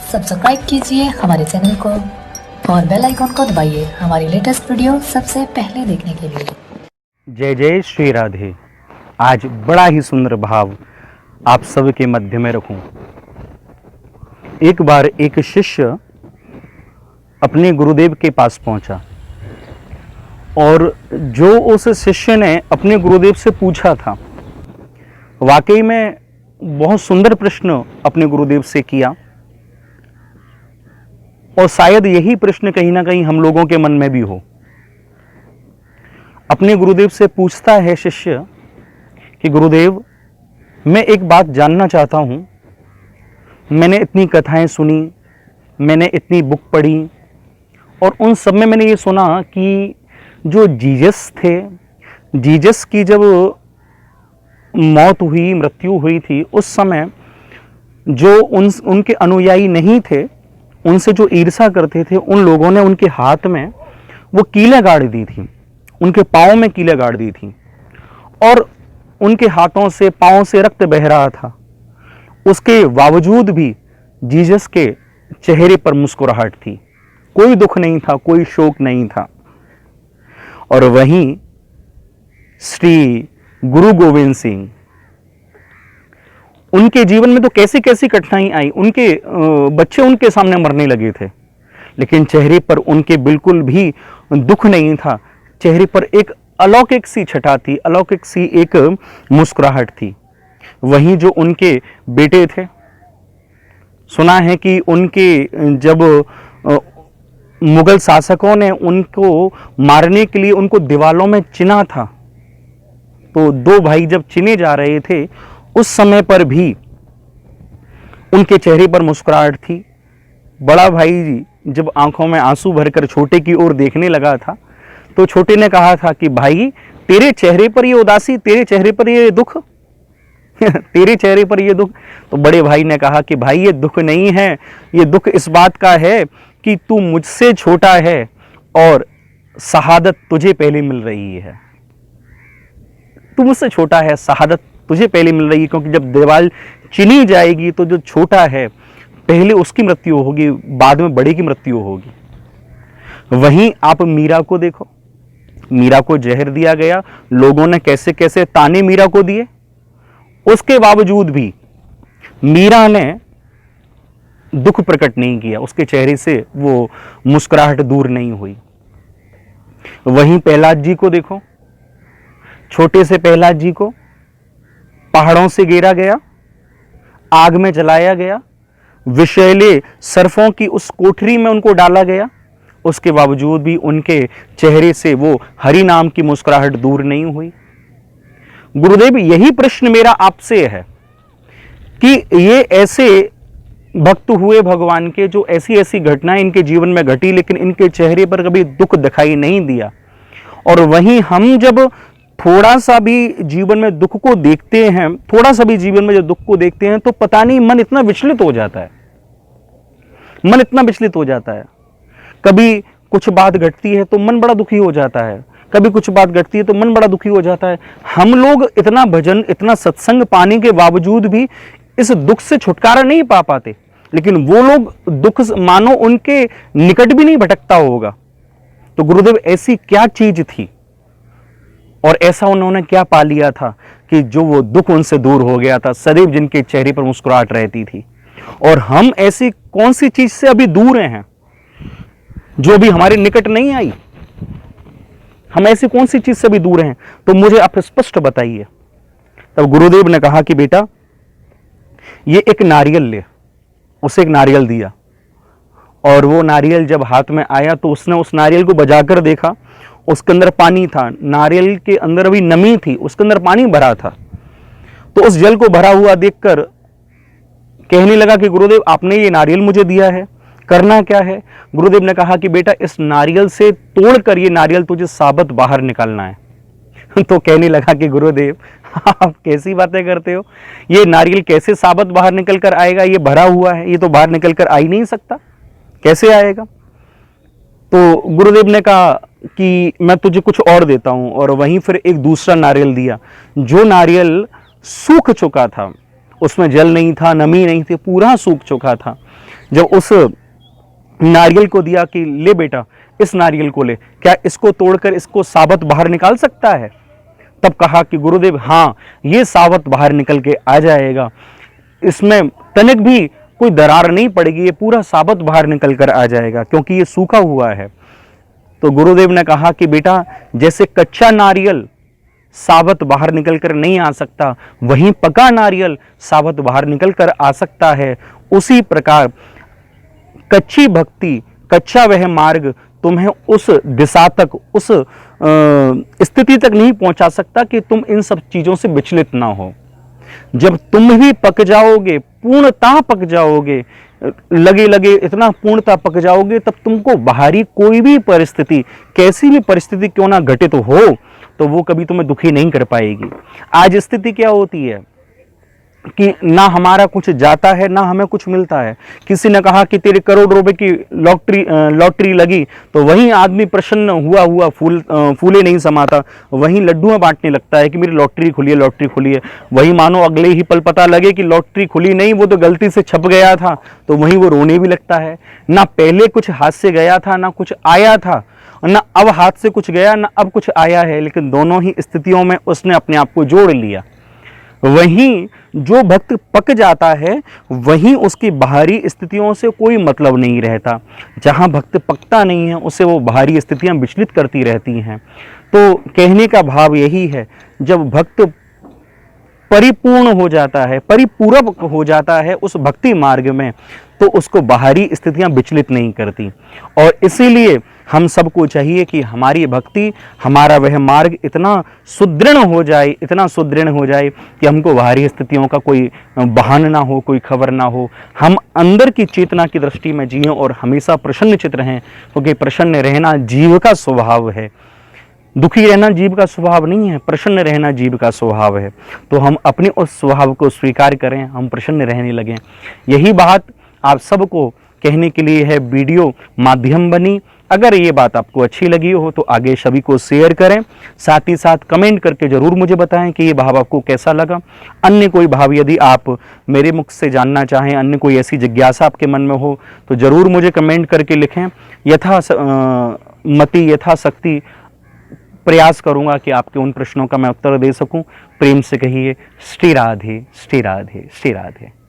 Subscribe कीजिए हमारे channel को और बेल आइकॉन को दबाइए हमारी लेटेस्ट वीडियो सबसे पहले देखने के लिए। जय जय श्री राधे। आज बड़ा ही सुंदर भाव आप सबके मध्य में रखूं। एक बार एक शिष्य अपने गुरुदेव के पास पहुंचा और जो उस शिष्य ने अपने गुरुदेव से पूछा था, वाकई में बहुत सुंदर प्रश्न अपने गुरुदेव से किया। और शायद यही प्रश्न कहीं ना कहीं हम लोगों के मन में भी हो। अपने गुरुदेव से पूछता है शिष्य कि गुरुदेव, मैं एक बात जानना चाहता हूं। मैंने इतनी कथाएं सुनी, मैंने इतनी बुक पढ़ी और उन सब में मैंने ये सुना कि जो जीसस थे, जीसस की जब मौत हुई, मृत्यु हुई थी, उस समय जो उनके अनुयायी नहीं थे, उनसे जो ईर्षा करते थे, उन लोगों ने उनके हाथ में वो कीलें गाड़ दी थी, उनके पाँव में कीलें गाड़ दी थी और उनके हाथों से, पाँव से रक्त बह रहा था। उसके बावजूद भी जीसस के चेहरे पर मुस्कुराहट थी, कोई दुख नहीं था, कोई शोक नहीं था। और वहीं श्री गुरु गोविंद सिंह, उनके जीवन में तो कैसी कैसी कठिनाई आई। उनके बच्चे उनके सामने मरने लगे थे, लेकिन चेहरे पर उनके बिल्कुल भी दुख नहीं था। चेहरे पर एक अलौकिक सी छटा थी, अलौकिक सी एक मुस्कुराहट थी। वहीं जो उनके बेटे थे, सुना है कि उनके जब मुगल शासकों ने उनको मारने के लिए उनको दीवालों में चिना था, तो दो भाई जब चिने जा रहे थे, उस समय पर भी उनके चेहरे पर मुस्कुराहट थी। बड़ा भाई जब आंखों में आंसू भरकर छोटे की ओर देखने लगा था, तो छोटे ने कहा था कि भाई, तेरे चेहरे पर ये उदासी, तेरे चेहरे पर ये दुख तेरे चेहरे पर ये दुख। तो बड़े भाई ने कहा कि भाई, ये दुख नहीं है, ये दुख इस बात का है कि तू मुझसे छोटा है और शहादत तुझे पहले मिल रही है। तू मुझसे छोटा है, शहादत तुझे पहले मिल रही है, क्योंकि जब दीवार चिनी जाएगी तो जो छोटा है पहले उसकी मृत्यु होगी, बाद में बड़े की मृत्यु होगी। वहीं आप मीरा को देखो, मीरा को जहर दिया गया, लोगों ने कैसे कैसे ताने मीरा को दिए, उसके बावजूद भी मीरा ने दुख प्रकट नहीं किया, उसके चेहरे से वो मुस्कुराहट दूर नहीं हुई। वहीं प्रहलाद जी को देखो, छोटे से प्रहलाद जी को पहाड़ों से गिरा गया, आग में जलाया गया, विषैले सर्पों की उस कोठरी में उनको डाला गया, उसके बावजूद भी उनके चेहरे से वो हरि नाम की मुस्कुराहट दूर नहीं हुई। गुरुदेव, यही प्रश्न मेरा आपसे है कि ये ऐसे भक्त हुए भगवान के, जो ऐसी ऐसी घटनाएं इनके जीवन में घटी, लेकिन इनके चेहरे पर कभी दुख दिखाई नहीं दिया। और वहीं हम जब थोड़ा सा भी जीवन में दुख को देखते हैं, थोड़ा सा भी जीवन में जब दुख को देखते हैं, तो पता नहीं मन इतना विचलित हो जाता है, मन इतना विचलित हो जाता है। कभी कुछ बात घटती है तो मन बड़ा दुखी हो जाता है, कभी कुछ बात घटती है तो मन बड़ा दुखी हो जाता है। हम लोग इतना भजन, इतना सत्संग पाने के बावजूद भी इस दुख से छुटकारा नहीं पा पाते, लेकिन वो लोग दुख मानो उनके निकट भी नहीं भटकता होगा। तो गुरुदेव, ऐसी क्या चीज थी और ऐसा उन्होंने क्या पा लिया था कि जो वो दुख उनसे दूर हो गया था, सदैव जिनके चेहरे पर मुस्कुराहट रहती थी। और हम ऐसी कौन सी चीज से अभी दूर हैं जो अभी हमारे निकट नहीं आई? हम ऐसी कौन सी चीज से अभी दूर हैं? तो मुझे आप स्पष्ट बताइए। तब गुरुदेव ने कहा कि बेटा, ये एक नारियल ले। उसे एक नारियल दिया और वो नारियल जब हाथ में आया तो उसने उस नारियल को बजाकर देखा, उसके अंदर पानी था, नारियल के अंदर अभी नमी थी, उसके अंदर पानी भरा था। तो उस जल को भरा हुआ देखकर कहने लगा कि गुरुदेव, आपने ये नारियल मुझे दिया है, करना क्या है? गुरुदेव ने कहा कि बेटा, इस नारियल से तोड़कर ये नारियल तुझे साबत बाहर निकालना है। तो कहने लगा कि गुरुदेव, आप कैसी बातें करते हो, ये नारियल कैसे साबत बाहर निकल कर आएगा? ये भरा हुआ है, ये तो बाहर निकल कर आ ही नहीं सकता, कैसे आएगा? तो गुरुदेव ने कहा कि मैं तुझे कुछ और देता हूं, और वहीं फिर एक दूसरा नारियल दिया, जो नारियल सूख चुका था, उसमें जल नहीं था, नमी नहीं थी, पूरा सूख चुका था। जब उस नारियल को दिया कि ले बेटा इस नारियल को ले, क्या इसको तोड़कर इसको साबत बाहर निकाल सकता है? तब कहा कि गुरुदेव हाँ, ये साबत बाहर निकल के आ जाएगा, इसमें तनिक भी कोई दरार नहीं पड़ेगी, ये पूरा साबत बाहर निकल कर आ जाएगा क्योंकि ये सूखा हुआ है। तो गुरुदेव ने कहा कि बेटा जैसे कच्चा नारियल साबत बाहर निकल कर नहीं आ सकता, वहीं पका नारियल साबत बाहर निकल कर आ सकता है, उसी प्रकार कच्ची भक्ति, कच्चा वह मार्ग तुम्हें उस दिशा तक, उस स्थिति तक नहीं पहुंचा सकता कि तुम इन सब चीजों से विचलित ना हो। जब तुम भी पक जाओगे, पूर्णतः पक जाओगे, लगे लगे इतना पूर्णतः पक जाओगे, तब तुमको बाहरी कोई भी परिस्थिति, कैसी भी परिस्थिति क्यों ना घटित हो, तो वो कभी तुम्हें दुखी नहीं कर पाएगी। आज स्थिति क्या होती है कि ना हमारा कुछ जाता है ना हमें कुछ मिलता है। किसी ने कहा कि तेरे करोड़ रुपए की लॉटरी लगी, तो वहीं आदमी प्रसन्न हुआ फूले नहीं समाता, वहीं लड्डुआं बांटने लगता है कि मेरी लॉटरी खुली है, लॉटरी खुली है। वहीं मानो अगले ही पल पता लगे कि लॉटरी खुली नहीं, वो तो गलती से छप गया था, तो वहीं वो रोने भी लगता है। ना पहले कुछ हाथ से गया था ना कुछ आया था, ना अब हाथ से कुछ गया ना अब कुछ आया है, लेकिन दोनों ही स्थितियों में उसने अपने आप को जोड़ लिया। वहीं जो भक्त पक जाता है, वहीं उसकी बाहरी स्थितियों से कोई मतलब नहीं रहता। जहां भक्त पकता नहीं है, उसे वो बाहरी स्थितियां विचलित करती रहती हैं। तो कहने का भाव यही है, जब भक्त परिपूर्ण हो जाता है, परिपूरक हो जाता है उस भक्ति मार्ग में, तो उसको बाहरी स्थितियां विचलित नहीं करती। और इसीलिए हम सबको चाहिए कि हमारी भक्ति, हमारा वह मार्ग इतना सुदृढ़ हो जाए, इतना सुदृढ़ हो जाए कि हमको बाहरी स्थितियों का कोई बहाना ना हो, कोई खबर ना हो। हम अंदर की चेतना की दृष्टि में जिएं और हमेशा प्रसन्नचित रहें, क्योंकि प्रसन्न रहना जीव का स्वभाव है। दुखी रहना जीव का स्वभाव नहीं है, प्रसन्न रहना जीव का स्वभाव है। तो हम अपने उस स्वभाव को स्वीकार करें, हम प्रसन्न रहने लगें। यही बात आप सबको कहने के लिए है वीडियो माध्यम बनी। अगर ये बात आपको अच्छी लगी हो तो आगे सभी को शेयर करें, साथ ही साथ कमेंट करके ज़रूर मुझे बताएं कि ये भाव आपको कैसा लगा। अन्य कोई भाव यदि आप मेरे मुख से जानना चाहें, अन्य कोई ऐसी जिज्ञासा आपके मन में हो, तो ज़रूर मुझे कमेंट करके लिखें। यथामति यथाशक्ति प्रयास करूंगा कि आपके उन प्रश्नों का मैं उत्तर दे सकूं। प्रेम से कहिए श्री राधे, श्री राधे, श्री राधे।